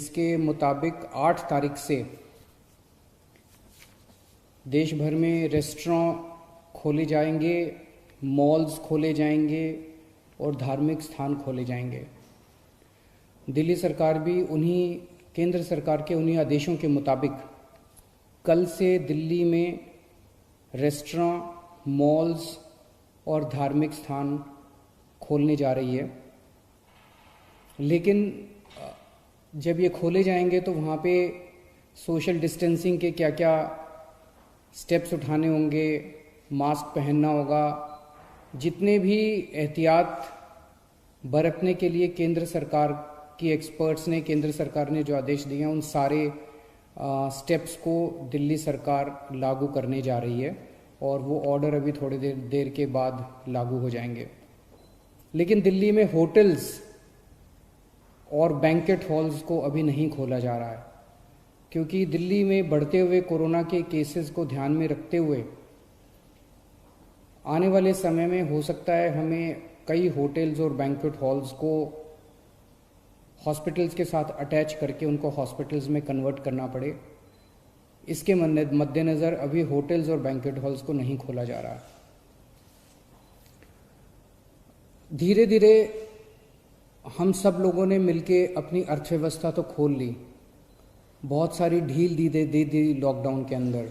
जिसके मुताबिक 8 तारीख से देश भर में रेस्टोरेंट खोले जाएंगे, मॉल्स खोले जाएंगे और धार्मिक स्थान खोले जाएंगे। दिल्ली सरकार भी केंद्र सरकार के उन्हीं आदेशों के मुताबिक कल से दिल्ली में रेस्टोरेंट, मॉल्स और धार्मिक स्थान खोलने जा रही है। लेकिन जब ये खोले जाएंगे तो वहाँ पे सोशल डिस्टेंसिंग के क्या क्या स्टेप्स उठाने होंगे, मास्क पहनना होगा, जितने भी एहतियात बरतने के लिए केंद्र सरकार की एक्सपर्ट्स ने, केंद्र सरकार ने जो आदेश दिए हैं, उन सारे स्टेप्स को दिल्ली सरकार लागू करने जा रही है और वो ऑर्डर अभी थोड़ी देर के बाद लागू हो जाएंगे। लेकिन दिल्ली में होटल्स और बैंकेट हॉल्स को अभी नहीं खोला जा रहा है, क्योंकि दिल्ली में बढ़ते हुए कोरोना के केसेस को ध्यान में रखते हुए आने वाले समय में हो सकता है हमें कई होटल्स और बैंकेट हॉल्स को हॉस्पिटल्स के साथ अटैच करके उनको हॉस्पिटल्स में कन्वर्ट करना पड़े। इसके मद्देनज़र अभी होटल्स और बैंकेट हॉल्स को नहीं खोला जा रहा। धीरे धीरे हम सब लोगों ने मिलके अपनी अर्थव्यवस्था तो खोल ली, बहुत सारी ढील दे दी लॉकडाउन के अंदर।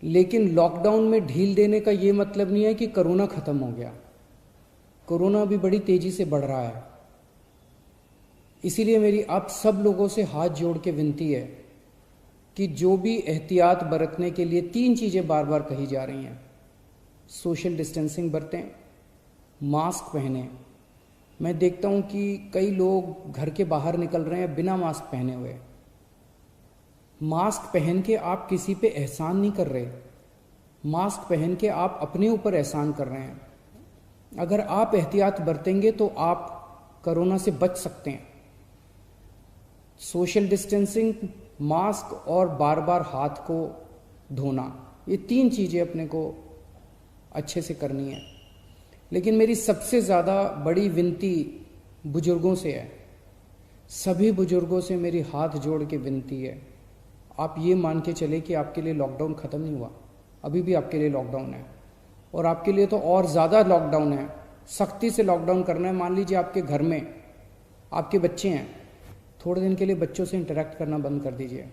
लेकिन लॉकडाउन में ढील देने का ये मतलब नहीं है कि कोरोना ख़त्म हो गया। कोरोना भी बड़ी तेज़ी से बढ़ रहा है। इसीलिए मेरी आप सब लोगों से हाथ जोड़ के विनती है कि जो भी एहतियात बरतने के लिए 3 चीज़ें बार बार कही जा रही हैं, सोशल डिस्टेंसिंग बरतें, मास्क पहनें। मैं देखता हूँ कि कई लोग घर के बाहर निकल रहे हैं बिना मास्क पहने हुए। मास्क पहन के आप किसी पे एहसान नहीं कर रहे, मास्क पहन के आप अपने ऊपर एहसान कर रहे हैं। अगर आप एहतियात बरतेंगे तो आप कोरोना से बच सकते हैं। सोशल डिस्टेंसिंग, मास्क और बार बार हाथ को धोना, ये 3 चीज़ें अपने को अच्छे से करनी है। लेकिन मेरी सबसे ज़्यादा बड़ी विनती बुजुर्गों से है। सभी बुजुर्गों से मेरी हाथ जोड़ के विनती है, आप ये मान के चले कि आपके लिए लॉकडाउन ख़त्म नहीं हुआ, अभी भी आपके लिए लॉकडाउन है और आपके लिए तो और ज़्यादा लॉकडाउन है। सख्ती से लॉकडाउन करना है। मान लीजिए आपके घर में आपके बच्चे हैं, थोड़े दिन के लिए बच्चों से इंटरेक्ट करना बंद कर दीजिए,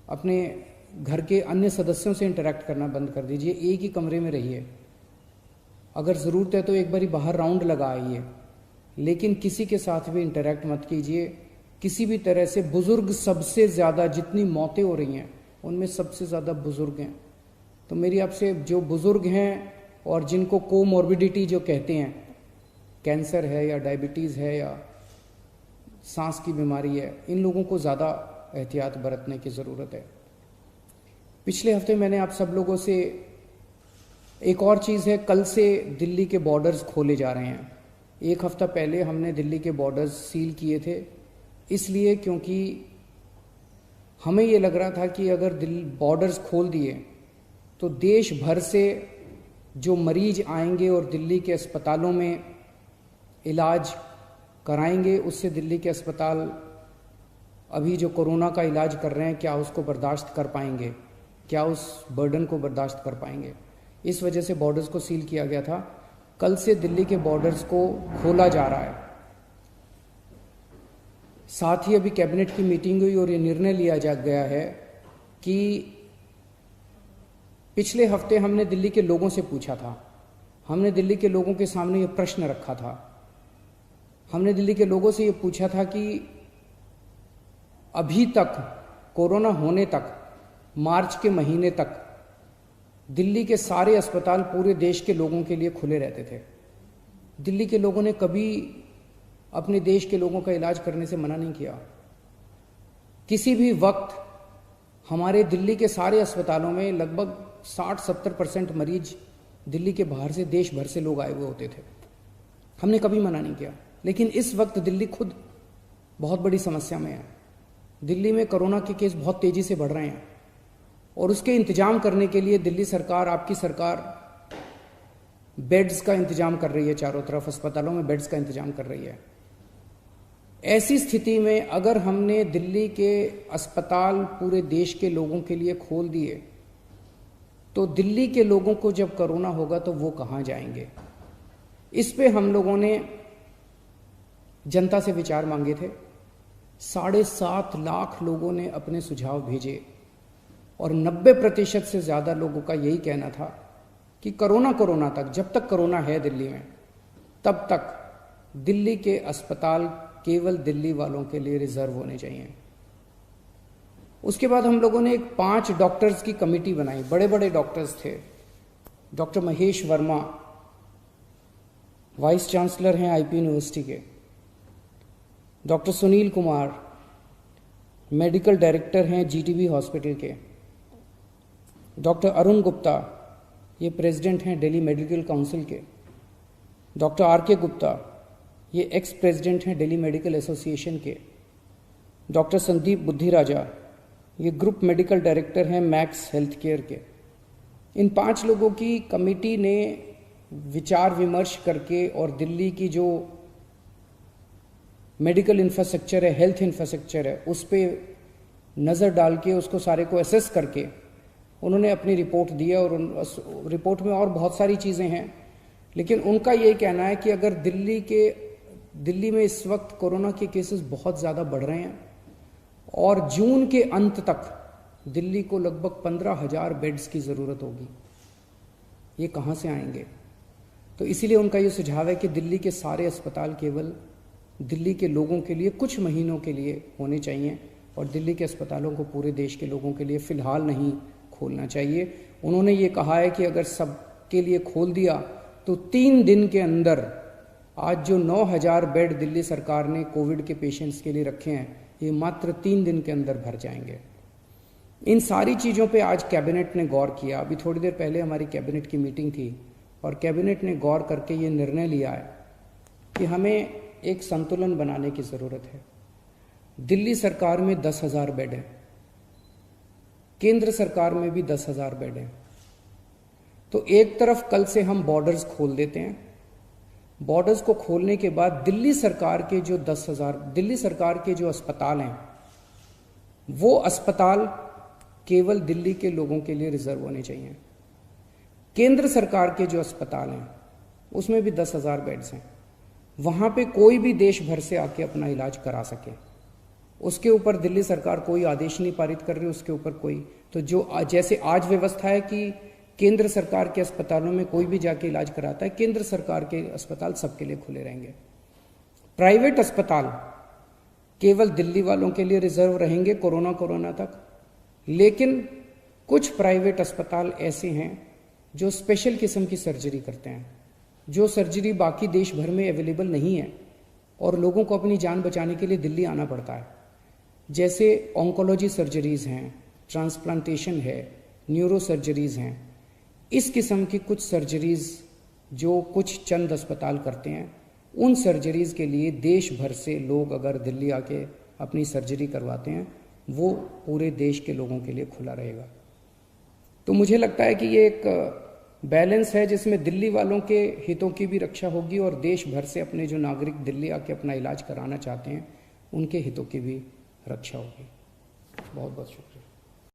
अपने घर के अन्य सदस्यों से इंटरेक्ट करना बंद कर दीजिए, एक ही कमरे में रहिए। अगर ज़रूरत है तो एक बारी बाहर राउंड लगा आइए, लेकिन किसी के साथ भी इंटरेक्ट मत कीजिए किसी भी तरह से। बुज़ुर्ग सबसे ज़्यादा, जितनी मौतें हो रही हैं उनमें सबसे ज़्यादा बुज़ुर्ग हैं। तो मेरी आपसे, जो बुज़ुर्ग हैं और जिनको कोमॉर्बिडिटी जो कहते हैं, कैंसर है या डायबिटीज़ है या सांस की बीमारी है, इन लोगों को ज़्यादा एहतियात बरतने की ज़रूरत है। पिछले हफ्ते मैंने आप सब लोगों से एक और चीज़ है, कल से दिल्ली के बॉर्डर्स खोले जा रहे हैं। 1 हफ्ता पहले हमने दिल्ली के बॉर्डर्स सील किए थे, इसलिए क्योंकि हमें ये लग रहा था कि अगर बॉर्डर्स खोल दिए तो देश भर से जो मरीज आएंगे और दिल्ली के अस्पतालों में इलाज कराएंगे, उससे दिल्ली के अस्पताल अभी जो कोरोना का इलाज कर रहे हैं, क्या उसको बर्दाश्त कर पाएंगे, क्या उस बर्डन को बर्दाश्त कर पाएंगे। इस वजह से बॉर्डर्स को सील किया गया था। कल से दिल्ली के बॉर्डर्स को खोला जा रहा है। साथ ही अभी कैबिनेट की मीटिंग हुई और ये निर्णय लिया जा गया है कि पिछले हफ्ते हमने दिल्ली के लोगों से पूछा था, हमने दिल्ली के लोगों के सामने ये प्रश्न रखा था, हमने दिल्ली के लोगों से ये पूछा था कि अभी तक कोरोना होने तक, मार्च के महीने तक दिल्ली के सारे अस्पताल पूरे देश के लोगों के लिए खुले रहते थे। दिल्ली के लोगों ने कभी अपने देश के लोगों का इलाज करने से मना नहीं किया। किसी भी वक्त हमारे दिल्ली के सारे अस्पतालों में लगभग 60-70% मरीज दिल्ली के बाहर से, देश भर से लोग आए हुए होते थे। हमने कभी मना नहीं किया। लेकिन इस वक्त दिल्ली खुद बहुत बड़ी समस्या में है। दिल्ली में कोरोना के केस बहुत तेजी से बढ़ रहे हैं और उसके इंतजाम करने के लिए दिल्ली सरकार, आपकी सरकार, बेड्स का इंतजाम कर रही है। चारों तरफ अस्पतालों में बेड्स का इंतजाम कर रही है। ऐसी स्थिति में अगर हमने दिल्ली के अस्पताल पूरे देश के लोगों के लिए खोल दिए तो दिल्ली के लोगों को जब कोरोना होगा तो वो कहाँ जाएंगे। इस पे हम लोगों ने जनता से विचार मांगे थे। 7.5 लाख लोगों ने अपने सुझाव भेजे और 90% से ज़्यादा लोगों का यही कहना था कि कोरोना तक, जब तक कोरोना है दिल्ली में, तब तक दिल्ली के अस्पताल केवल दिल्ली वालों के लिए रिजर्व होने चाहिए। उसके बाद हम लोगों ने एक 5 डॉक्टर्स की कमेटी बनाई। बड़े बड़े डॉक्टर्स थे। Doctor Mahesh Verma vice chancellor हैं आईपी यूनिवर्सिटी के, doctor Sunil Kumar medical director हैं जीटीबी हॉस्पिटल के, डॉक्टर अरुण गुप्ता ये प्रेसिडेंट हैं दिल्ली मेडिकल काउंसिल के, डॉक्टर आर.के. गुप्ता ये एक्स प्रेसिडेंट हैं दिल्ली मेडिकल एसोसिएशन के, डॉक्टर संदीप बुद्धिराजा ये ग्रुप मेडिकल डायरेक्टर हैं मैक्स हेल्थ केयर के। इन 5 लोगों की कमेटी ने विचार विमर्श करके और दिल्ली की जो मेडिकल इंफ्रास्ट्रक्चर है, हेल्थ इंफ्रास्ट्रक्चर है, उस पर नज़र डाल के उसको सारे को एसेस करके उन्होंने अपनी रिपोर्ट दी है। और उस रिपोर्ट में और बहुत सारी चीज़ें हैं, लेकिन उनका ये कहना है कि अगर दिल्ली में इस वक्त कोरोना के केसेस बहुत ज़्यादा बढ़ रहे हैं और जून के अंत तक दिल्ली को लगभग 15,000 बेड्स की ज़रूरत होगी। ये कहाँ से आएंगे? तो इसीलिए उनका ये सुझाव है कि दिल्ली के सारे अस्पताल केवल दिल्ली के लोगों के लिए कुछ महीनों के लिए होने चाहिए और दिल्ली के अस्पतालों को पूरे देश के लोगों के लिए फ़िलहाल नहीं खोलना चाहिए। उन्होंने ये कहा है कि अगर सबके लिए खोल दिया तो 3 दिन के अंदर आज जो 9,000 बेड दिल्ली सरकार ने कोविड के पेशेंट्स के लिए रखे हैं, ये मात्र 3 दिन के अंदर भर जाएंगे। इन सारी चीज़ों पे आज कैबिनेट ने गौर किया। अभी थोड़ी देर पहले हमारी कैबिनेट की मीटिंग थी और कैबिनेट ने गौर करके ये निर्णय लिया है कि हमें एक संतुलन बनाने की ज़रूरत है। दिल्ली सरकार में 10,000 बेड है, केंद्र सरकार में भी 10,000 बेड है। तो एक तरफ कल से हम बॉर्डर्स खोल देते हैं। बॉर्डर्स को खोलने के बाद दिल्ली सरकार के जो 10,000 दिल्ली सरकार के जो अस्पताल हैं, वो अस्पताल केवल दिल्ली के लोगों के लिए रिजर्व होने चाहिए। केंद्र सरकार के जो अस्पताल हैं उसमें भी 10,000 बेड्स हैं। वहाँ पे कोई भी देश भर से आके अपना इलाज करा सके, उसके ऊपर दिल्ली सरकार कोई आदेश नहीं पारित कर रही, उसके ऊपर कोई तो जो जैसे आज व्यवस्था है कि केंद्र सरकार के अस्पतालों में कोई भी जाके इलाज कराता है, केंद्र सरकार के अस्पताल सबके लिए खुले रहेंगे। प्राइवेट अस्पताल केवल दिल्ली वालों के लिए रिजर्व रहेंगे कोरोना तक। लेकिन कुछ प्राइवेट अस्पताल ऐसे हैं जो स्पेशल किस्म की सर्जरी करते हैं, जो सर्जरी बाकी देश भर में अवेलेबल नहीं है और लोगों को अपनी जान बचाने के लिए दिल्ली आना पड़ता है। जैसे ऑन्कोलॉजी सर्जरीज हैं, ट्रांसप्लांटेशन है, न्यूरो सर्जरीज हैं। इस किस्म की कुछ सर्जरीज जो कुछ चंद अस्पताल करते हैं, उन सर्जरीज के लिए देश भर से लोग अगर दिल्ली आके अपनी सर्जरी करवाते हैं, वो पूरे देश के लोगों के लिए खुला रहेगा। तो मुझे लगता है कि ये एक बैलेंस है जिसमें दिल्ली वालों के हितों की भी रक्षा होगी और देश भर से अपने जो नागरिक दिल्ली आके अपना इलाज कराना चाहते हैं उनके हितों की भी रक्षा होगी। बहुत बहुत शुक्रिया।